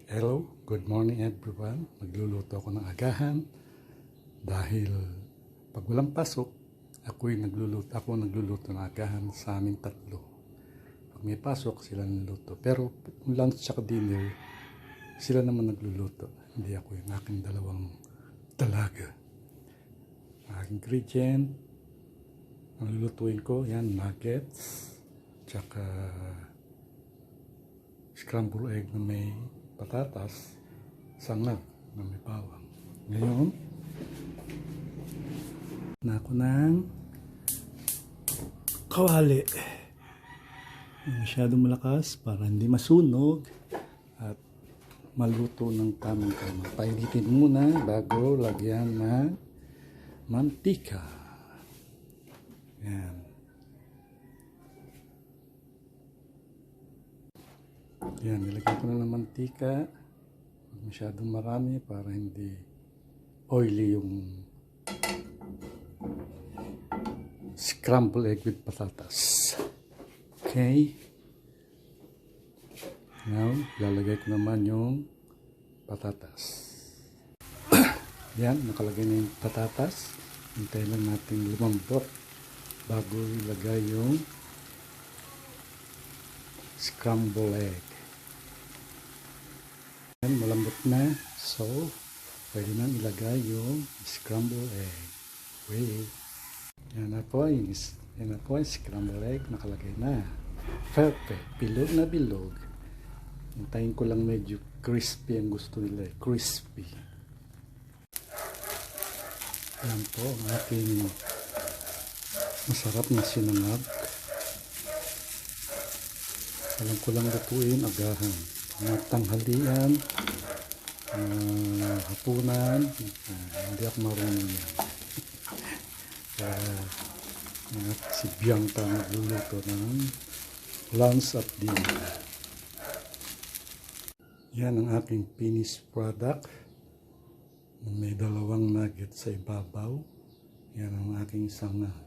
Hello, good morning everyone. Magluluto ako ng agahan dahil pag walang pasok, ako nagluluto ng agahan sa aming tatlo. Pag may pasok, sila nagluluto. Pero kung lunch at dinner, sila naman nagluluto. Hindi ako, yung aking dalawang dalaga. Ang aking ingredient, ang lulutuin ko, yan, nuggets, tsaka scrambled egg na may patatas, sangag na may bawang. Ngayon, na ako ng kawali. Masyadong malakas para hindi masunog at maluto ng tamang-tama. Painitin muna bago lagyan ng mantika. Yan. Yan, nilagyan ko na ng mantika. Masyadong marami para hindi oily yung scrambled egg with patatas. Okay. Now, lalagay ko naman yung patatas. Yan, nakalagay na yung patatas. Hintayin lang natin lumambot bago ilagay yung scrambled egg. Yan, malambot na. So, pwede nang ilagay yung scrambled egg. Wait. Yan na po yung scrambled egg. Nakalagay na. Perfect. Bilog na bilog. Hintayin ko lang medyo crispy ang gusto nila. Crispy. Yan po ang ating masarap na sinangag. Alam ko lang lutuin agahan. Mga tanghalian, hapunan, hindi ako marunong yan. Si Bianca nagluluto ng lunch at dinner. Yan ang aking finished product. May dalawang nugget sa ibabaw. Yan ang aking sangag.